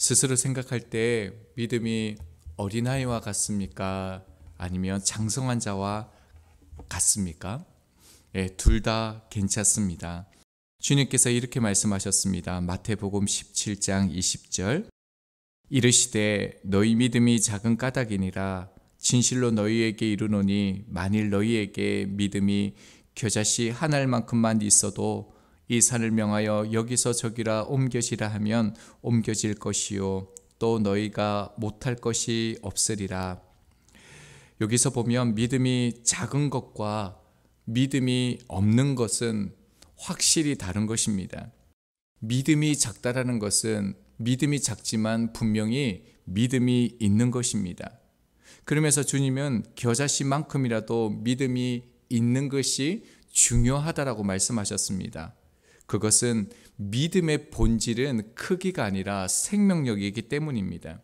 스스로 생각할 때 믿음이 어린아이와 같습니까? 아니면 장성한 자와 같습니까? 둘 다 괜찮습니다. 주님께서 이렇게 말씀하셨습니다. 마태복음 17장 20절 이르시되 너희 믿음이 작은 까닭이니라 진실로 너희에게 이르노니 만일 너희에게 믿음이 겨자씨 한 알만큼만 있어도 이 산을 명하여 여기서 저기라 옮겨지라 하면 옮겨질 것이요 또 너희가 못할 것이 없으리라. 여기서 보면 믿음이 작은 것과 믿음이 없는 것은 확실히 다른 것입니다. 믿음이 작다라는 것은 믿음이 작지만 분명히 믿음이 있는 것입니다. 그러면서 주님은 겨자씨만큼이라도 믿음이 있는 것이 중요하다라고 말씀하셨습니다. 그것은 믿음의 본질은 크기가 아니라 생명력이기 때문입니다.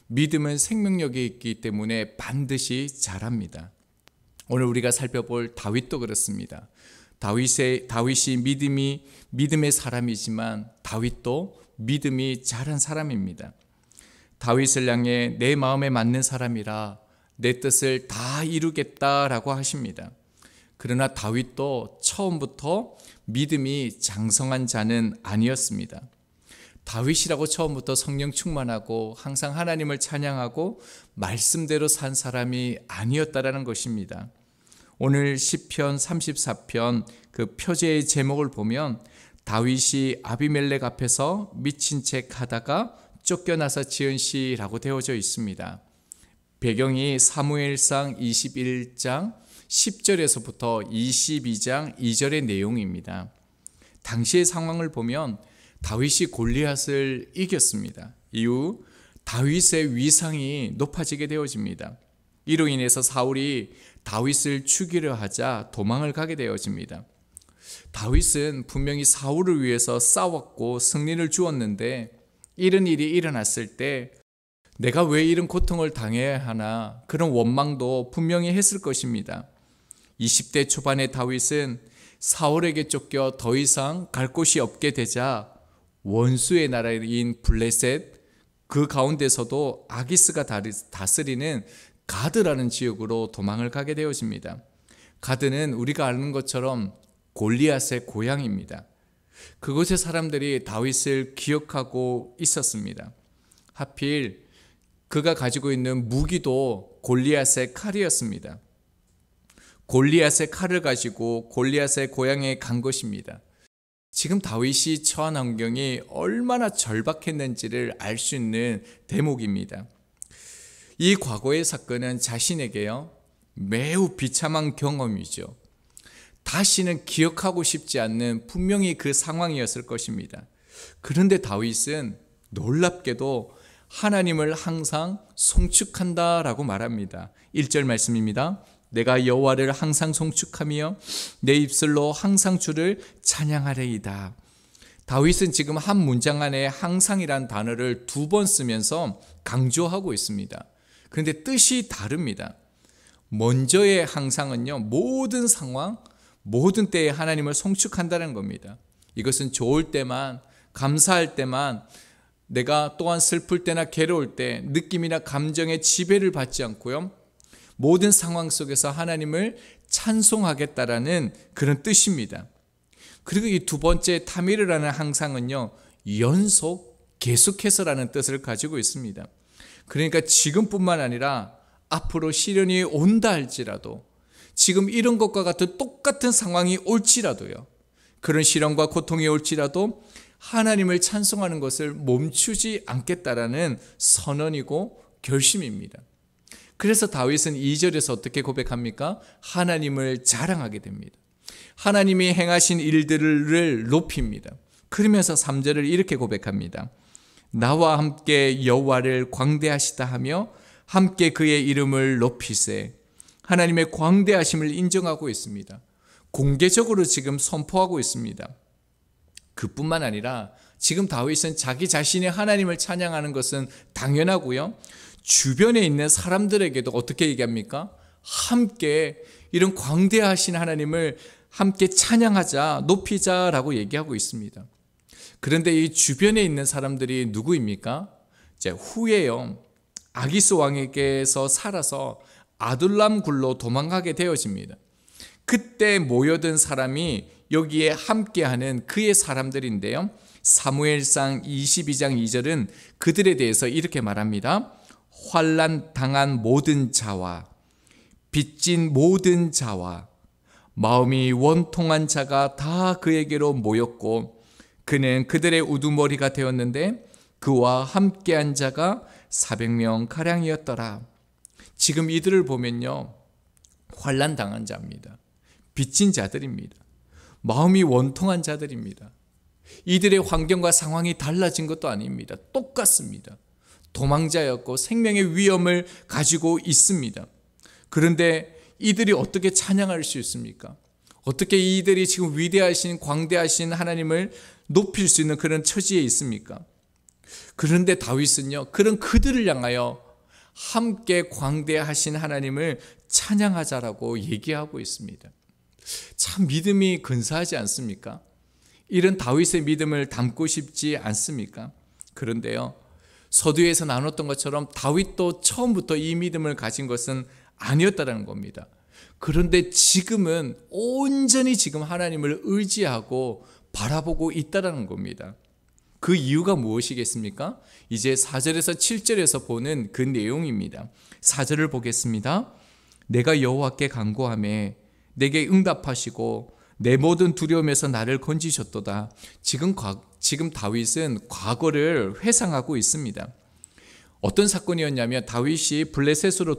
믿음은 생명력이 있기 때문에 반드시 자랍니다. 오늘 우리가 살펴볼 다윗도 그렇습니다. 다윗이 믿음의 사람이지만 다윗도 믿음이 자란 사람입니다. 다윗을 향해 내 마음에 맞는 사람이라 내 뜻을 다 이루겠다라고 하십니다. 그러나 다윗도 처음부터 믿음이 장성한 자는 아니었습니다. 다윗이라고 처음부터 성령 충만하고 항상 하나님을 찬양하고 말씀대로 산 사람이 아니었다라는 것입니다. 오늘 시편 34편 그 표제의 제목을 보면 다윗이 아비멜렉 앞에서 미친 척 하다가 쫓겨나서 지은 시라고 되어져 있습니다. 배경이 사무엘상 21장 10절에서부터 22장 2절의 내용입니다. 당시의 상황을 보면 다윗이 골리앗을 이겼습니다. 이후 다윗의 위상이 높아지게 되어집니다. 이로 인해서 사울이 다윗을 죽이려 하자 도망을 가게 되어집니다. 다윗은 분명히 사울을 위해서 싸웠고 승리를 주었는데 이런 일이 일어났을 때 내가 왜 이런 고통을 당해야 하나 그런 원망도 분명히 했을 것입니다. 20대 초반의 다윗은 사울에게 쫓겨 더 이상 갈 곳이 없게 되자 원수의 나라인 블레셋 그 가운데서도 아기스가 다스리는 가드라는 지역으로 도망을 가게 되어집니다. 가드는 우리가 아는 것처럼 골리앗의 고향입니다. 그곳의 사람들이 다윗을 기억하고 있었습니다. 하필 그가 가지고 있는 무기도 골리앗의 칼이었습니다. 골리앗의 칼을 가지고 골리앗의 고향에 간 것입니다. 지금 다윗이 처한 환경이 얼마나 절박했는지를 알 수 있는 대목입니다. 이 과거의 사건은 자신에게요 매우 비참한 경험이죠. 다시는 기억하고 싶지 않는 분명히 그 상황이었을 것입니다. 그런데 다윗은 놀랍게도 하나님을 항상 송축한다라고 말합니다. 1절 말씀입니다. 내가 여호와를 항상 송축하며 내 입술로 항상 주를 찬양하리이다. 다윗은 지금 한 문장 안에 항상이란 단어를 2번 쓰면서 강조하고 있습니다. 그런데 뜻이 다릅니다. 먼저의 항상은요 모든 상황, 모든 때에 하나님을 송축한다는 겁니다. 이것은 좋을 때만, 감사할 때만, 내가 또한 슬플 때나 괴로울 때 느낌이나 감정의 지배를 받지 않고요 모든 상황 속에서 하나님을 찬송하겠다라는 그런 뜻입니다. 그리고 이 두 번째 타미르라는 항상은요 연속, 계속해서라는 뜻을 가지고 있습니다. 그러니까 지금뿐만 아니라 앞으로 시련이 온다 할지라도 지금 이런 것과 같은 똑같은 상황이 올지라도요 그런 시련과 고통이 올지라도 하나님을 찬송하는 것을 멈추지 않겠다라는 선언이고 결심입니다. 그래서 다윗은 2절에서 어떻게 고백합니까? 하나님을 자랑하게 됩니다. 하나님이 행하신 일들을 높입니다. 그러면서 3절을 이렇게 고백합니다. 나와 함께 여호와를 광대하시다 하며 함께 그의 이름을 높이세. 하나님의 광대하심을 인정하고 있습니다. 공개적으로 지금 선포하고 있습니다. 그뿐만 아니라 지금 다윗은 자기 자신의 하나님을 찬양하는 것은 당연하고요 주변에 있는 사람들에게도 어떻게 얘기합니까? 함께 이런 광대하신 하나님을 함께 찬양하자, 높이자라고 얘기하고 있습니다. 그런데 이 주변에 있는 사람들이 누구입니까? 후에요, 아기스 왕에게서 살아서 아둘람 굴로 도망가게 되어집니다. 그때 모여든 사람이 여기에 함께하는 그의 사람들인데요, 사무엘상 22장 2절은 그들에 대해서 이렇게 말합니다. 환난 당한 모든 자와 빚진 모든 자와 마음이 원통한 자가 다 그에게로 모였고 그는 그들의 우두머리가 되었는데 그와 함께한 자가 400명 가량이었더라. 지금 이들을 보면요, 환난 당한 자입니다. 빚진 자들입니다. 마음이 원통한 자들입니다. 이들의 환경과 상황이 달라진 것도 아닙니다. 똑같습니다. 도망자였고 생명의 위험을 가지고 있습니다. 그런데 이들이 어떻게 찬양할 수 있습니까? 어떻게 이들이 지금 위대하신 광대하신 하나님을 높일 수 있는 그런 처지에 있습니까? 그런데 다윗은요, 그런 그들을 향하여 함께 광대하신 하나님을 찬양하자라고 얘기하고 있습니다. 참 믿음이 근사하지 않습니까? 이런 다윗의 믿음을 담고 싶지 않습니까? 그런데요, 서두에서 나눴던 것처럼 다윗도 처음부터 이 믿음을 가진 것은 아니었다는 겁니다. 그런데 지금은 온전히 지금 하나님을 의지하고 바라보고 있다는 겁니다. 그 이유가 무엇이겠습니까? 이제 4절에서 7절에서 보는 그 내용입니다. 4절을 보겠습니다. 내가 여호와께 간구하매 내게 응답하시고 내 모든 두려움에서 나를 건지셨도다. 지금 다윗은 과거를 회상하고 있습니다. 어떤 사건이었냐면 다윗이 블레셋으로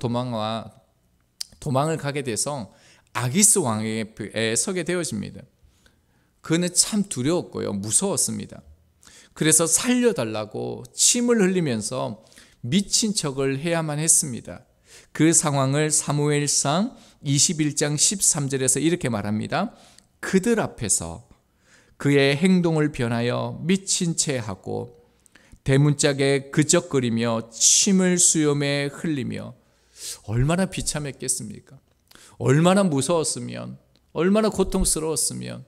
도망을 가게 돼서 아기스 왕에 서게 되어집니다. 그는 참 두려웠고요, 무서웠습니다. 그래서 살려달라고 침을 흘리면서 미친 척을 해야만 했습니다. 그 상황을 사무엘상 21장 13절에서 이렇게 말합니다. 그들 앞에서 그의 행동을 변하여 미친 채 하고 대문짝에 그적거리며 침을 수염에 흘리며. 얼마나 비참했겠습니까? 얼마나 무서웠으면, 얼마나 고통스러웠으면,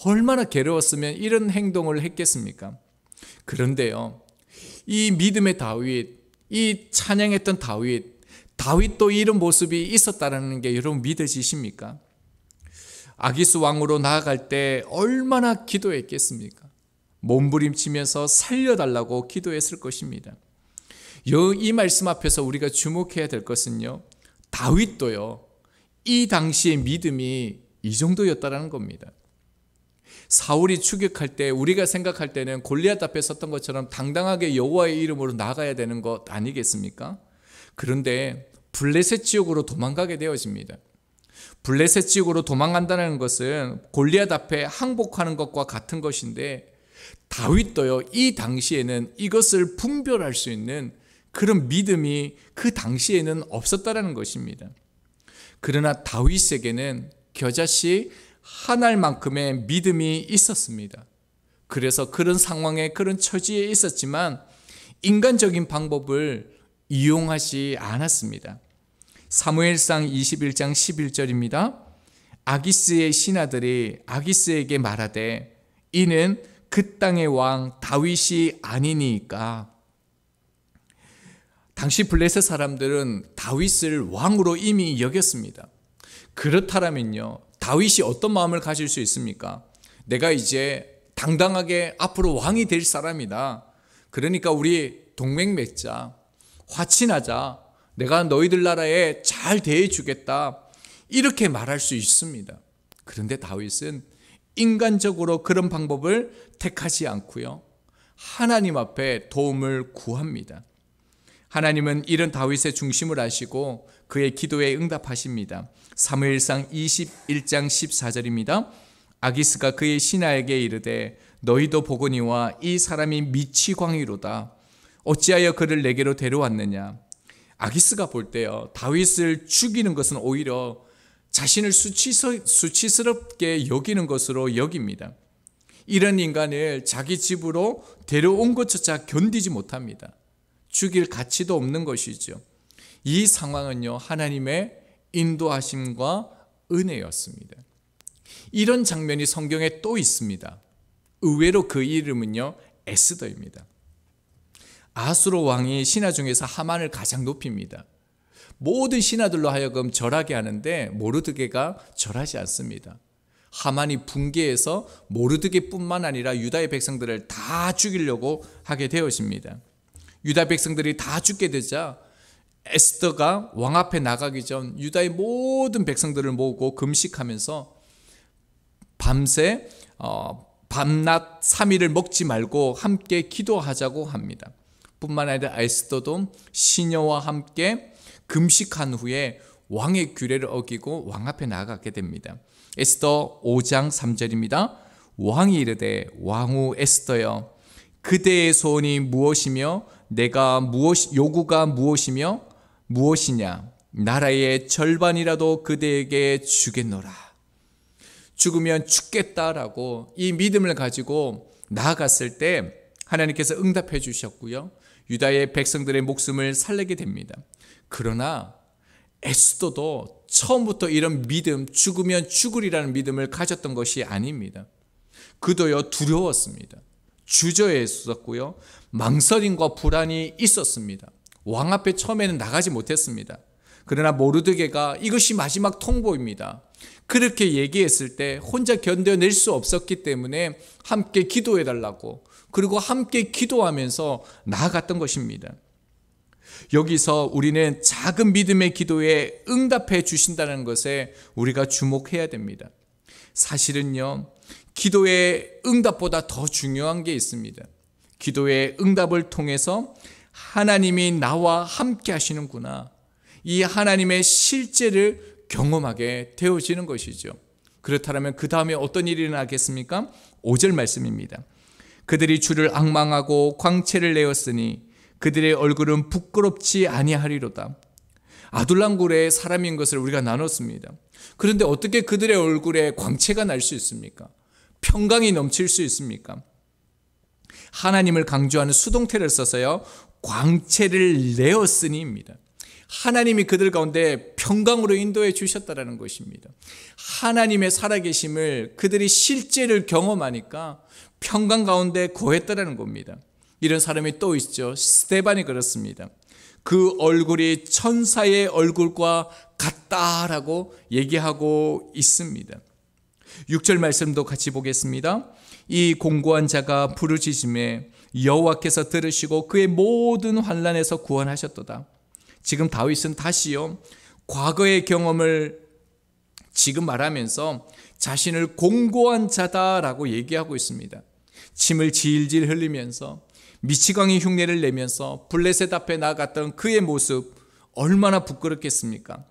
얼마나 괴로웠으면 이런 행동을 했겠습니까? 그런데요, 이 믿음의 다윗, 이 찬양했던 다윗도 이런 모습이 있었다는 게 여러분 믿어지십니까? 아기스 왕으로 나아갈 때 얼마나 기도했겠습니까? 몸부림치면서 살려달라고 기도했을 것입니다. 이 말씀 앞에서 우리가 주목해야 될 것은요, 다윗도요, 이 당시의 믿음이 이 정도였다는 겁니다. 사울이 추격할 때 우리가 생각할 때는 골리앗 앞에 섰던 것처럼 당당하게 여호와의 이름으로 나가야 되는 것 아니겠습니까? 그런데 블레셋 지역으로 도망가게 되어집니다. 블레셋 지역으로 도망간다는 것은 골리앗 앞에 항복하는 것과 같은 것인데 다윗도요, 이 당시에는 이것을 분별할 수 있는 그런 믿음이 그 당시에는 없었다는 것입니다. 그러나 다윗에게는 겨자씨 한 알만큼의 믿음이 있었습니다. 그래서 그런 상황에, 그런 처지에 있었지만 인간적인 방법을 이용하지 않았습니다. 사무엘상 21장 11절입니다. 아기스의 신하들이 아기스에게 말하되 이는 그 땅의 왕 다윗이 아니니까. 당시 블레셋 사람들은 다윗을 왕으로 이미 여겼습니다. 그렇다면요, 다윗이 어떤 마음을 가질 수 있습니까? 내가 이제 당당하게 앞으로 왕이 될 사람이다. 그러니까 우리 동맹 맺자, 화친하자, 내가 너희들 나라에 잘 대해주겠다, 이렇게 말할 수 있습니다. 그런데 다윗은 인간적으로 그런 방법을 택하지 않고요, 하나님 앞에 도움을 구합니다. 하나님은 이런 다윗의 중심을 아시고 그의 기도에 응답하십니다. 사무엘상 21장 14절입니다. 아기스가 그의 신하에게 이르되 너희도 보거니와 이 사람이 미치광이로다. 어찌하여 그를 내게로 데려왔느냐. 아기스가 볼 때요, 다윗을 죽이는 것은 오히려 자신을 수치스럽게 여기는 것으로 여깁니다. 이런 인간을 자기 집으로 데려온 것조차 견디지 못합니다. 죽일 가치도 없는 것이죠. 이 상황은요, 하나님의 인도하심과 은혜였습니다. 이런 장면이 성경에 또 있습니다. 의외로 그 이름은요, 에스더입니다. 아수르 왕이 신하 중에서 하만을 가장 높입니다. 모든 신하들로 하여금 절하게 하는데 모르드게가 절하지 않습니다. 하만이 붕괴해서 모르드게뿐만 아니라 유다의 백성들을 다 죽이려고 하게 되어집니다. 유다 백성들이 다 죽게 되자 에스더가 왕 앞에 나가기 전 유다의 모든 백성들을 모으고 금식하면서 밤새 밤낮 3일을 먹지 말고 함께 기도하자고 합니다. 뿐만 아니라 에스더도 시녀와 함께 금식한 후에 왕의 규례를 어기고 왕 앞에 나가게 됩니다. 에스더 5장 3절입니다. 왕이 이르되 왕후 에스더여 그대의 소원이 무엇이며 내가 요구가 무엇이냐 나라의 절반이라도 그대에게 주겠노라. 죽으면 죽겠다라고 이 믿음을 가지고 나아갔을 때 하나님께서 응답해 주셨고요. 유다의 백성들의 목숨을 살리게 됩니다. 그러나 에스더도 처음부터 이런 믿음, 죽으면 죽으리라는 믿음을 가졌던 것이 아닙니다. 그도요 두려웠습니다. 주저했었고요. 망설임과 불안이 있었습니다. 왕 앞에 처음에는 나가지 못했습니다. 그러나 모르드게가 이것이 마지막 통보입니다. 그렇게 얘기했을 때 혼자 견뎌낼 수 없었기 때문에 함께 기도해달라고, 그리고 함께 기도하면서 나아갔던 것입니다. 여기서 우리는 작은 믿음의 기도에 응답해 주신다는 것에 우리가 주목해야 됩니다. 사실은요, 기도의 응답보다 더 중요한 게 있습니다. 기도의 응답을 통해서 하나님이 나와 함께 하시는구나, 이 하나님의 실제를 경험하게 되어지는 것이죠. 그렇다면 그 다음에 어떤 일이 일어나겠습니까? 5절 말씀입니다. 그들이 주를 앙망하고 광채를 내었으니 그들의 얼굴은 부끄럽지 아니하리로다. 아둘람굴의 사람인 것을 우리가 나눴습니다. 그런데 어떻게 그들의 얼굴에 광채가 날 수 있습니까? 평강이 넘칠 수 있습니까? 하나님을 강조하는 수동태를 써서요, 광채를 내었으니입니다. 하나님이 그들 가운데 평강으로 인도해 주셨다는 것입니다. 하나님의 살아계심을 그들이 실제를 경험하니까 평강 가운데 거했다는 겁니다. 이런 사람이 또 있죠. 스데반이 그렇습니다. 그 얼굴이 천사의 얼굴과 같다라고 얘기하고 있습니다. 6절 말씀도 같이 보겠습니다. 이 공고한 자가 부르짖음에 여호와께서 들으시고 그의 모든 환난에서 구원하셨도다. 지금 다윗은 다시요, 과거의 경험을 지금 말하면서 자신을 공고한 자다라고 얘기하고 있습니다. 침을 질질 흘리면서 미치광이 흉내를 내면서 블레셋 앞에 나갔던 그의 모습 얼마나 부끄럽겠습니까?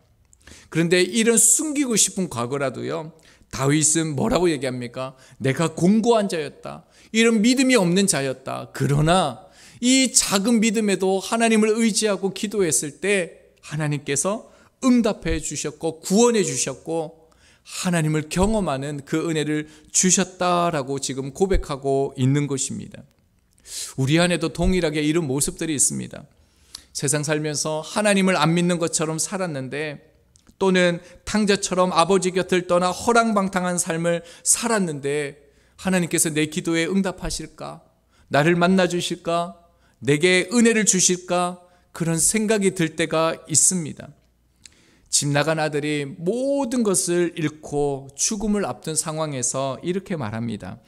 그런데 이런 숨기고 싶은 과거라도요, 다윗은 뭐라고 얘기합니까? 내가 공고한 자였다, 이런 믿음이 없는 자였다. 그러나 이 작은 믿음에도 하나님을 의지하고 기도했을 때 하나님께서 응답해 주셨고 구원해 주셨고 하나님을 경험하는 그 은혜를 주셨다라고 지금 고백하고 있는 것입니다. 우리 안에도 동일하게 이런 모습들이 있습니다. 세상 살면서 하나님을 안 믿는 것처럼 살았는데, 또는 탕자처럼 아버지 곁을 떠나 허랑방탕한 삶을 살았는데 하나님께서 내 기도에 응답하실까? 나를 만나 주실까? 내게 은혜를 주실까? 그런 생각이 들 때가 있습니다. 집 나간 아들이 모든 것을 잃고 죽음을 앞둔 상황에서 이렇게 말합니다.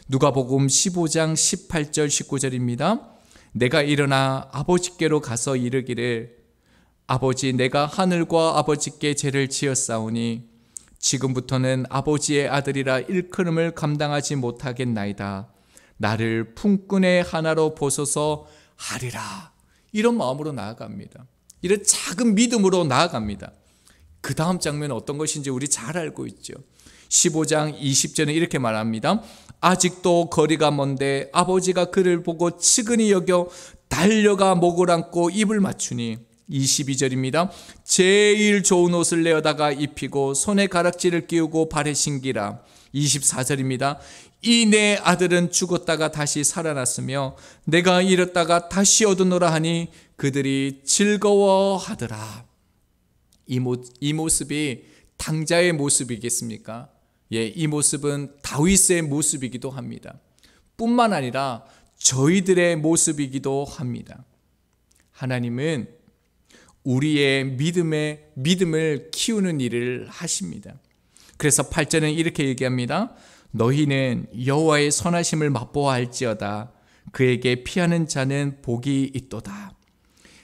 누가복음 15장 18절 19절입니다. 내가 일어나 아버지께로 가서 이르기를 아버지, 내가 하늘과 아버지께 죄를 지었사오니 지금부터는 아버지의 아들이라 일컬음을 감당하지 못하겠나이다. 나를 품꾼의 하나로 보소서 하리라. 이런 마음으로 나아갑니다. 이런 작은 믿음으로 나아갑니다. 그 다음 장면은 어떤 것인지 우리 잘 알고 있죠. 15장 20절은 이렇게 말합니다. 아직도 거리가 먼데 아버지가 그를 보고 측은히 여겨 달려가 목을 안고 입을 맞추니 22절입니다. 제일 좋은 옷을 내어다가 입히고 손에 가락지를 끼우고 발에 신기라. 24절입니다. 이 내 아들은 죽었다가 다시 살아났으며 내가 잃었다가 다시 얻으노라 하니 그들이 즐거워하더라. 이 모습이 탕자의 모습이겠습니까? 예, 이 모습은 다윗의 모습이기도 합니다. 뿐만 아니라 저희들의 모습이기도 합니다. 하나님은 우리의 믿음을 키우는 일을 하십니다. 그래서 8절은 이렇게 얘기합니다. 너희는 여호와의 선하심을 맛보아 알지어다. 그에게 피하는 자는 복이 있도다.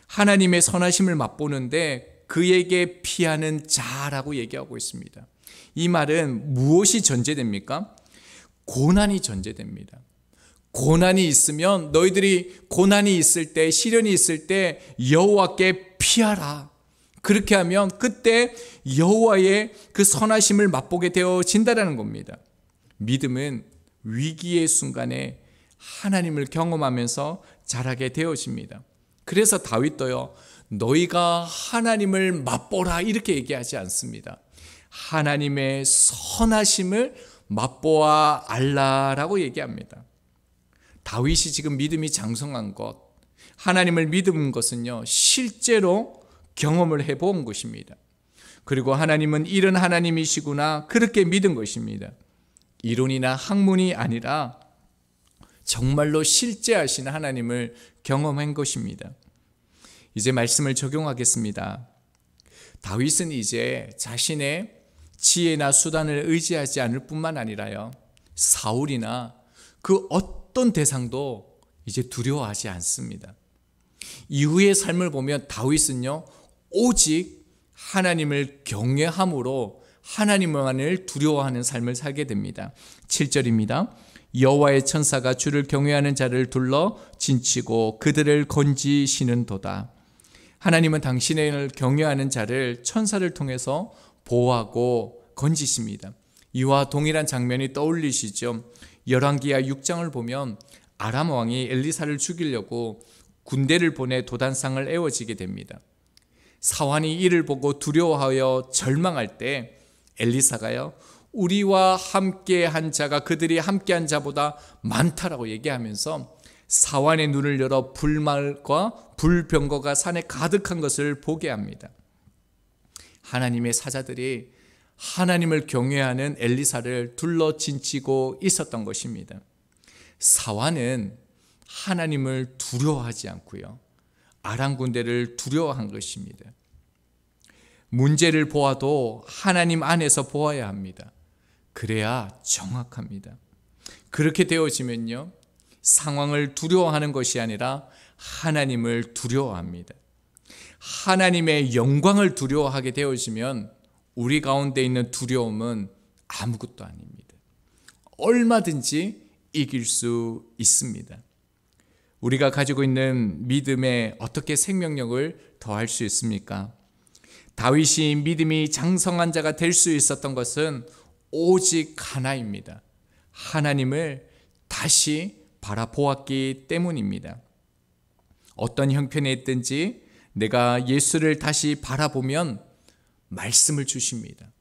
하나님의 선하심을 맛보는데 그에게 피하는 자라고 얘기하고 있습니다. 이 말은 무엇이 전제됩니까? 고난이 전제됩니다. 고난이 있으면 너희들이 고난이 있을 때, 시련이 있을 때 여호와께 피하라. 그렇게 하면 그때 여호와의 그 선하심을 맛보게 되어진다는 겁니다. 믿음은 위기의 순간에 하나님을 경험하면서 자라게 되어집니다. 그래서 다윗도요, 너희가 하나님을 맛보라 이렇게 얘기하지 않습니다. 하나님의 선하심을 맛보아 알라라고 얘기합니다. 다윗이 지금 믿음이 장성한 것, 하나님을 믿은 것은요, 실제로 경험을 해본 것입니다. 그리고 하나님은 이런 하나님이시구나 그렇게 믿은 것입니다. 이론이나 학문이 아니라 정말로 실제하신 하나님을 경험한 것입니다. 이제 말씀을 적용하겠습니다. 다윗은 이제 자신의 지혜나 수단을 의지하지 않을 뿐만 아니라요, 사울이나 그 어떤 대상도 이제 두려워하지 않습니다. 이후의 삶을 보면 다윗은요, 오직 하나님을 경외함으로 하나님만을 두려워하는 삶을 살게 됩니다. 7절입니다. 여호와의 천사가 주를 경외하는 자를 둘러 진치고 그들을 건지시는도다. 하나님은 당신을 경외하는 자를 천사를 통해서 보호하고 건지십니다. 이와 동일한 장면이 떠올리시죠. 열왕기하 6장을 보면 아람 왕이 엘리사를 죽이려고 군대를 보내 도단상을 에워지게 됩니다. 사환이 이를 보고 두려워하여 절망할 때 엘리사가요, 우리와 함께한 자가 그들이 함께한 자보다 많다라고 얘기하면서 사환의 눈을 열어 불말과 불병거가 산에 가득한 것을 보게 합니다. 하나님의 사자들이 하나님을 경외하는 엘리사를 둘러 진치고 있었던 것입니다. 사환은 하나님을 두려워하지 않고요, 아람 군대를 두려워한 것입니다. 문제를 보아도 하나님 안에서 보아야 합니다. 그래야 정확합니다. 그렇게 되어지면요, 상황을 두려워하는 것이 아니라 하나님을 두려워합니다. 하나님의 영광을 두려워하게 되어지면 우리 가운데 있는 두려움은 아무것도 아닙니다. 얼마든지 이길 수 있습니다. 우리가 가지고 있는 믿음에 어떻게 생명력을 더할 수 있습니까? 다윗이 믿음이 장성한 자가 될 수 있었던 것은 오직 하나입니다. 하나님을 다시 바라보았기 때문입니다. 어떤 형편에 있든지 내가 예수를 다시 바라보면 말씀을 주십니다.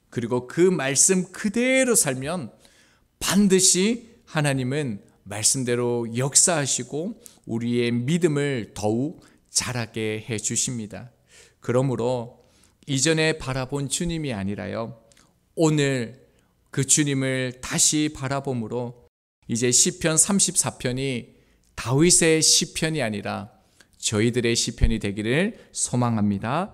그리고 그 말씀 그대로 살면 반드시 하나님은 말씀대로 역사하시고 우리의 믿음을 더욱 자라게 해 주십니다. 그러므로 이전에 바라본 주님이 아니라요, 오늘 그 주님을 다시 바라봄으로 이제 시편 34편이 다윗의 시편이 아니라 저희들의 시편이 되기를 소망합니다.